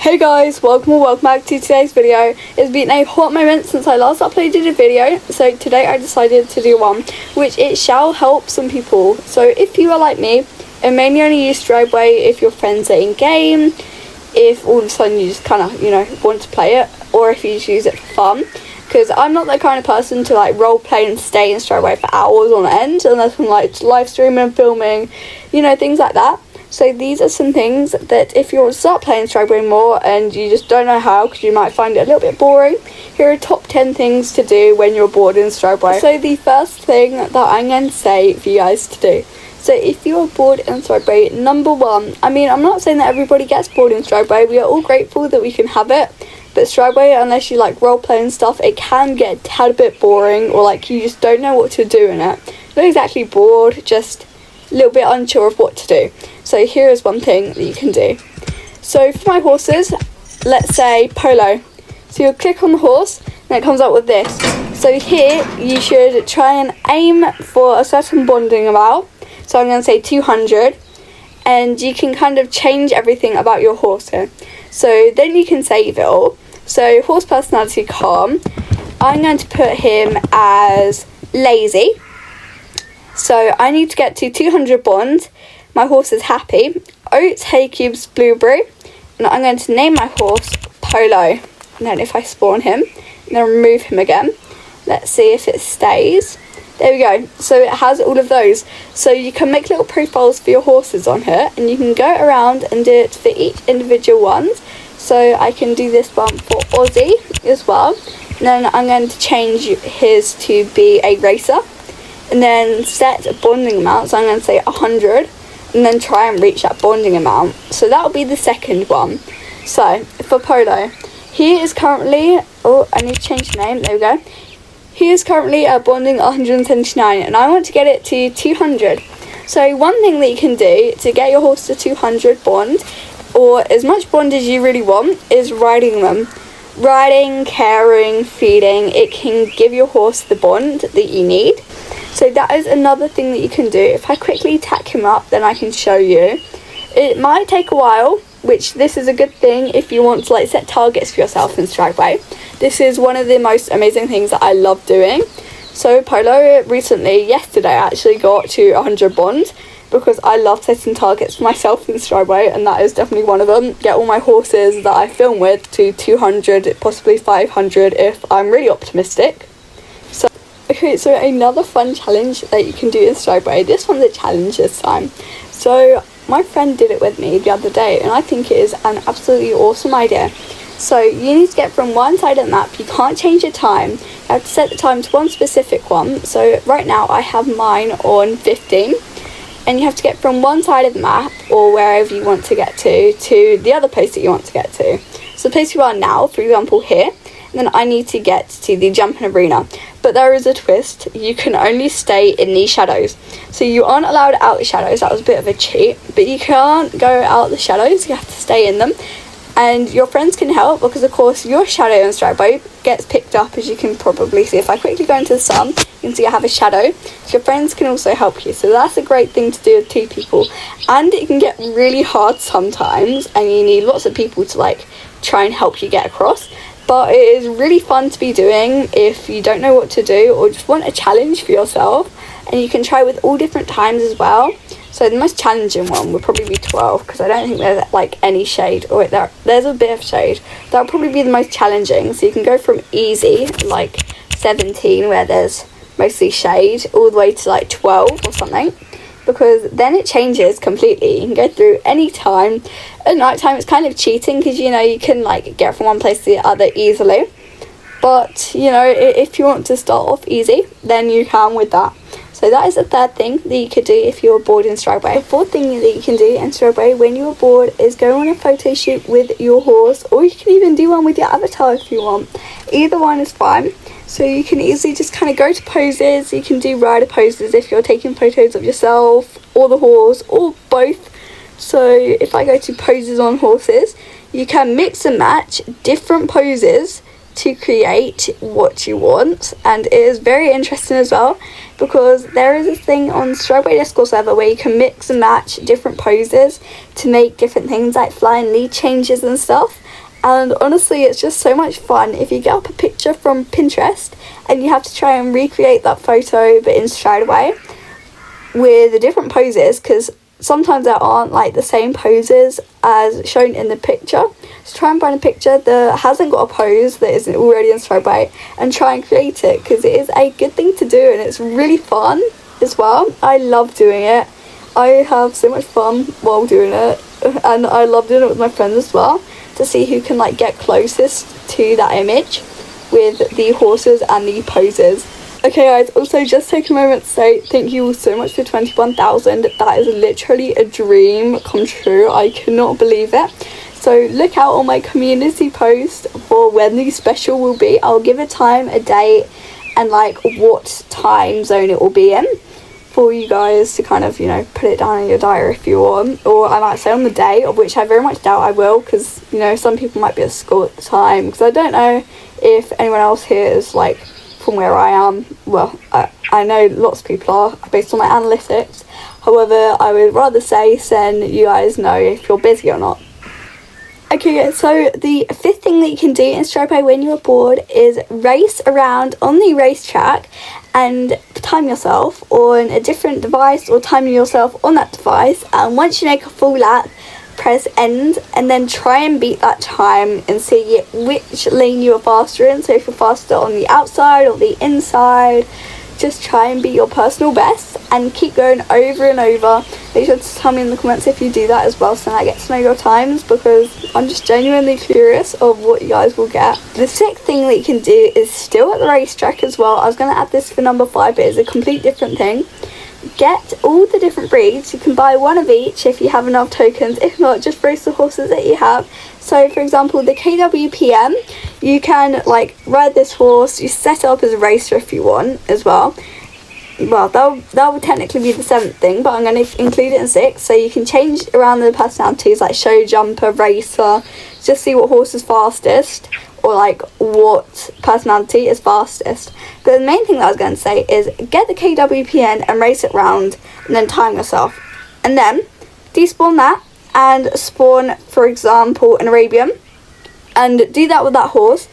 Hey guys, welcome back to today's video. It's been a hot moment since I last uploaded a video, so today I decided to do one, which it shall help some people. So if you are like me, and mainly only use STRIDEWAY if your friends are in game, if all of a sudden you just kind of, want to play it, or if you just use it for fun. Because I'm not the kind of person to like role play and stay in STRIDEWAY for hours on end, unless I'm like live streaming, filming, things like that. So these are some things that if you want to start playing STRIDEWAY more and you just don't know how because you might find it a little bit boring, here are top 10 things to do when you're bored in STRIDEWAY. So the first thing that I'm going to say for you guys to do. So if you are bored in STRIDEWAY, number one, I'm not saying that everybody gets bored in STRIDEWAY. We are all grateful that we can have it. But STRIDEWAY, unless you like roleplay and stuff, it can get a tad bit boring, or like you just don't know what to do in it. Not exactly bored, just a little bit unsure of what to do. So here is one thing that you can do. So for my horses, let's say Polo. So you'll click on the horse and it comes up with this. So here you should try and aim for a certain bonding amount. So I'm going to say 200, and you can kind of change everything about your horse here. So then you can save it all. So horse personality calm. I'm going to put him as lazy. So I need to get to 200 bond. My horse is happy. Oats, hay cubes, blueberry. And I'm going to name my horse Polo. And then if I spawn him, and then remove him again. Let's see if it stays. There we go. So it has all of those. So you can make little profiles for your horses on here. And you can go around and do it for each individual ones. So I can do this one for Aussie as well. And then I'm going to change his to be a racer. And then set a bonding amount. So I'm going to say 100. And then try and reach that bonding amount. So that will be the second one. So for Polo, he is currently, I need to change the name, there we go. He is currently at bonding 179 and I want to get it to 200. So one thing that you can do to get your horse to 200 bond, or as much bond as you really want, is riding them. Riding, caring, feeding, it can give your horse the bond that you need. So that is another thing that you can do. If I quickly tack him up, then I can show you. It might take a while, which this is a good thing if you want to like set targets for yourself in STRIDEWAY. This is one of the most amazing things that I love doing. So Polo recently, yesterday, actually got to 100 bond because I love setting targets for myself in STRIDEWAY, and that is definitely one of them. Get all my horses that I film with to 200, possibly 500 if I'm really optimistic. Okay, so another fun challenge that you can do in STRIDEWAY. This one's a challenge this time. So my friend did it with me the other day, and I think it is an absolutely awesome idea. So you need to get from one side of the map. You can't change your time. You have to set the time to one specific one. So right now I have mine on 15. And you have to get from one side of the map, or wherever you want to get to the other place that you want to get to. So the place you are now, for example here, and then I need to get to the jumping arena. But there is a twist. You can only stay in the shadows. So you aren't allowed out the shadows. That was a bit of a cheat. But you can't go out the shadows. You have to stay in them. And your friends can help because, of course, your shadow in STRIDEWAY gets picked up, as you can probably see. If I quickly go into the sun, you can see I have a shadow. So your friends can also help you. So that's a great thing to do with two people. And it can get really hard sometimes. And you need lots of people to, like, try and help you get across. But it is really fun to be doing if you don't know what to do or just want a challenge for yourself. And you can try with all different times as well. So the most challenging one would probably be 12, because I don't think there's like any shade. Oh wait, there's a bit of shade. That would probably be the most challenging. So you can go from easy, like 17, where there's mostly shade, all the way to like 12 or something. Because then it changes completely. You can go through any time. At night time it's kind of cheating because you can like get from one place to the other easily. But if you want to start off easy, then you can with that. So that is the third thing that you could do if you're bored in STRIDEWAY. The fourth thing that you can do in STRIDEWAY when you're bored is go on a photo shoot with your horse, or you can even do one with your avatar if you want. Either one is fine. So you can easily just kind of go to poses. You can do rider poses if you're taking photos of yourself or the horse or both. So if I go to poses on horses, you can mix and match different poses to create what you want, and it is very interesting as well because there is this thing on STRIDEWAY Discord server where you can mix and match different poses to make different things like flying lead changes and stuff. And honestly, it's just so much fun if you get up a picture from Pinterest and you have to try and recreate that photo but in STRIDEWAY with the different poses, because sometimes there aren't like the same poses as shown in the picture. So try and find a picture that hasn't got a pose that isn't already in STRIDEWAY and try and create it, because it is a good thing to do and it's really fun as well. I love doing it. I have so much fun while doing it, and I love doing it with my friends as well, to see who can like get closest to that image with the horses and the poses. Okay guys, also just take a moment to say thank you all so much for 21,000. That is literally a dream come true. I cannot believe it. So look out on my community post for when the special will be. I'll give a time, a date, and like what time zone it will be in, for you guys to kind of, you know, put it down in your diary if you want. Or I might say on the day, of which I very much doubt I will, because, you know, some people might be at school at the time, because I don't know if anyone else here is like from where I am. Well, I know lots of people are based on my analytics. However, I would rather say send you guys know if you're busy or not. Okay, so the fifth thing that you can do in STRIDEWAY when you're bored is race around on the racetrack and time yourself on a different device, or time yourself on that device, and once you make a full lap, press end and then try and beat that time and see which lane you are faster in. So if you're faster on the outside or the inside, just try and beat your personal best and keep going over and over. Make sure to tell me in the comments if you do that as well, so then I get to know your times, because I'm just genuinely curious of what you guys will get. The sixth thing that you can do is still at the racetrack as well. I was going to add this for number 5, but it's a complete different thing. Get all the different breeds. You can buy one of each if you have enough tokens. If not, just race the horses that you have. So for example, the KWPM, you can like ride this horse. You set it up as a racer if you want as well. Well, that would technically be the 7th thing, but I'm going to include it in 6. So you can change around the personalities, like show jumper, racer, just see what horse is fastest, or like what personality is fastest. But the main thing that I was going to say is get the KWPN and race it round, and then time yourself, and then despawn that and spawn, for example, an Arabian, and do that with that horse,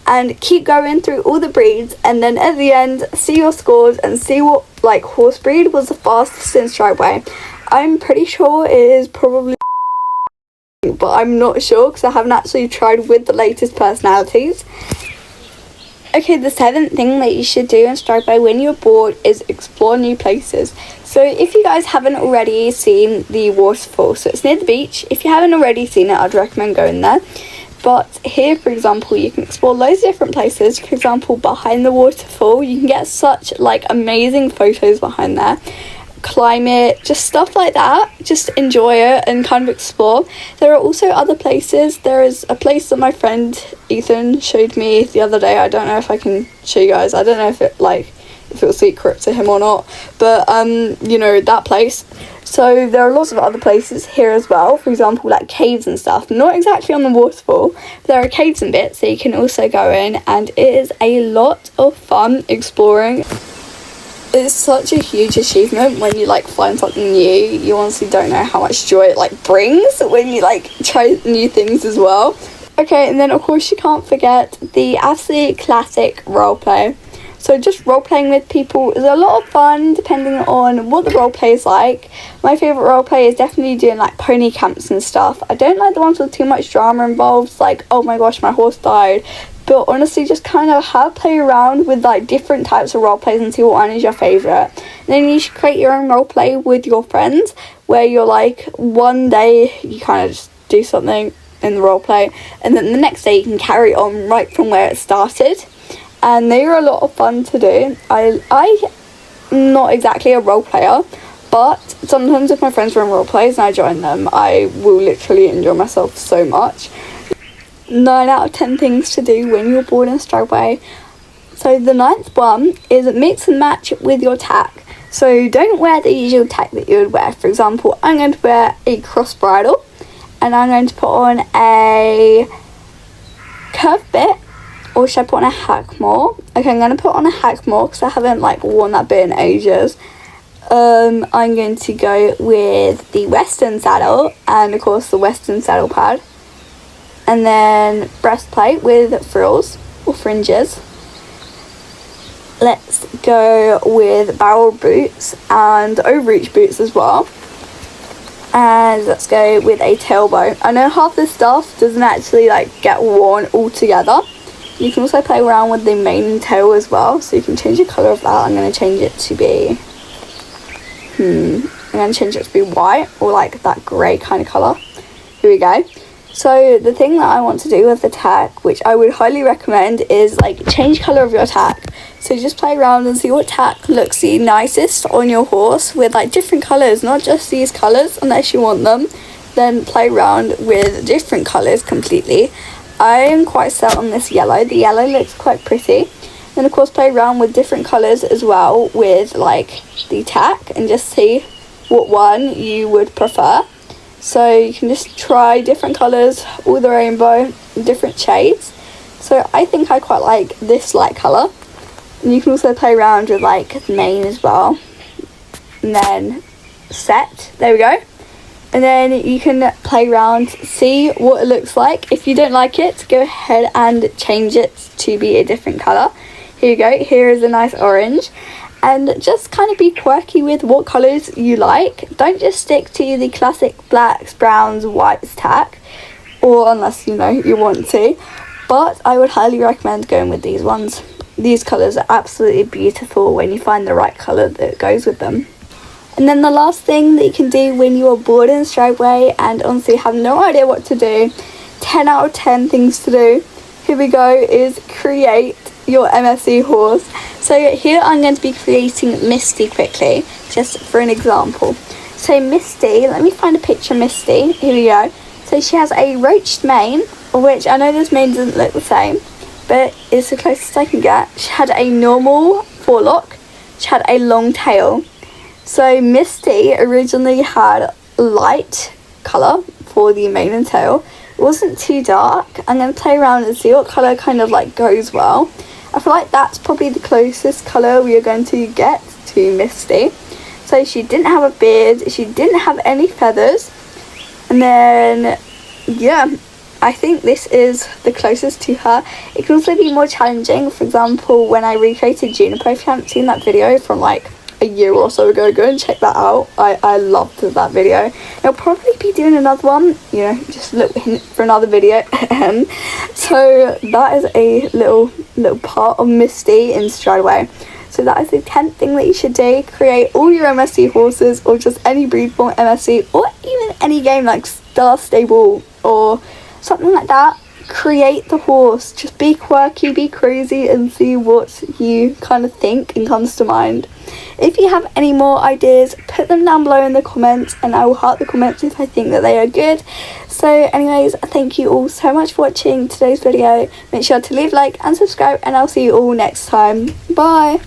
and keep going through all the breeds, and then at the end see your scores and see what like horse breed was the fastest in STRIDEWAY. I'm pretty sure it is probably, but I'm not sure because I haven't actually tried with the latest personalities. Okay, the 7th thing that you should do in STRIDEWAY when you're bored is explore new places. So if you guys haven't already seen the waterfall, so it's near the beach. If you haven't already seen it, I'd recommend going there. But here, for example, you can explore loads of different places. For example, behind the waterfall, you can get such like amazing photos behind there. Climb it, just stuff like that. Just enjoy it and kind of explore. There are also other places. There is a place that my friend Ethan showed me the other day. I don't know if I can show you guys. I don't know if it was secret to him or not, but you know, that place. So there are lots of other places here as well, for example like caves and stuff, not exactly on the waterfall, but there are caves and bits that you can also go in, and it is a lot of fun exploring. It's such a huge achievement when you like find something new. You honestly don't know how much joy it like brings when you like try new things as well. Okay, and then of course you can't forget the absolute classic roleplay. So just role-playing with people is a lot of fun depending on what the roleplay is like. My favourite roleplay is definitely doing like pony camps and stuff. I don't like the ones with too much drama involved, like oh my gosh my horse died. But honestly, just kind of play around with like different types of roleplays and see what one is your favourite. Then you should create your own roleplay with your friends, where you're like one day you kind of just do something in the roleplay, and then the next day you can carry on right from where it started. And they are a lot of fun to do. I'm not exactly a role player, but sometimes if my friends run role plays and I join them, I will literally enjoy myself so much. 9 out of 10 things to do when you're bored in STRIDEWAY. So the 9th one is mix and match with your tack. So don't wear the usual tack that you would wear. For example, I'm going to wear a cross bridle, and I'm going to put on a curved bit. Or should I put on a hackmore? Okay, I'm going to put on a hackmore because I haven't like worn that bit in ages. I'm going to go with the western saddle and of course the western saddle pad. and then breastplate with frills or fringes. Let's go with barrel boots and overreach boots as well. And let's go with a tailbow. I know half this stuff doesn't actually like get worn all together. You can also play around with the mane and tail as well, so you can change the colour of that. I'm going to change it to be white, or like that grey kind of colour. Here we go. So the thing that I want to do with the tack, which I would highly recommend, is like change colour of your tack. So just play around and see what tack looks the nicest on your horse with like different colours, not just these colours unless you want them. Then play around with different colours completely. I am quite set on this yellow. The yellow looks quite pretty. Then of course play around with different colours as well with like the tack and just see what one you would prefer. So you can just try different colours, all the rainbow, different shades. So I think I quite like this light colour. And you can also play around with like mane as well. And then set, there we go. And then you can play around, see what it looks like. If you don't like it, go ahead and change it to be a different colour. Here you go, here is a nice orange. And just kind of be quirky with what colours you like. Don't just stick to the classic blacks, browns, whites tack, or unless you know you want to. But I would highly recommend going with these ones. These colours are absolutely beautiful when you find the right colour that goes with them. And then the last thing that you can do when you are bored in STRIDEWAY and honestly have no idea what to do, 10 out of 10 things to do, here we go, is create your MSC horse. So here I'm going to be creating Misty quickly, just for an example. So Misty, let me find a picture of Misty, here we go. So she has a roached mane, which I know this mane doesn't look the same, but it's the closest I can get. She had a normal forelock, she had a long tail. So Misty originally had light colour for the mane and tail. It wasn't too dark. I'm going to play around and see what colour kind of like goes well. I feel like that's probably the closest colour we are going to get to Misty. So she didn't have a beard, she didn't have any feathers. And then, yeah, I think this is the closest to her. It can also be more challenging. For example, when I recreated Juniper, if you haven't seen that video from like a year or so ago, go and check that out. I loved that video. I'll probably be doing another one, you know, just a little hint for another video. So that is a little part of Misty in STRIDEWAY. So that is the 10th thing that you should do. Create all your MSC horses, or just any breed form MSC, or even any game like Star Stable or something like that. Create the horse. Just be quirky, be crazy, and see what you kind of think and comes to mind. If you have any more ideas, put them down below in the comments, and I will heart the comments if I think that they are good. So anyways, thank you all so much for watching today's video. Make sure to leave a like and subscribe, and I'll see you all next time. Bye.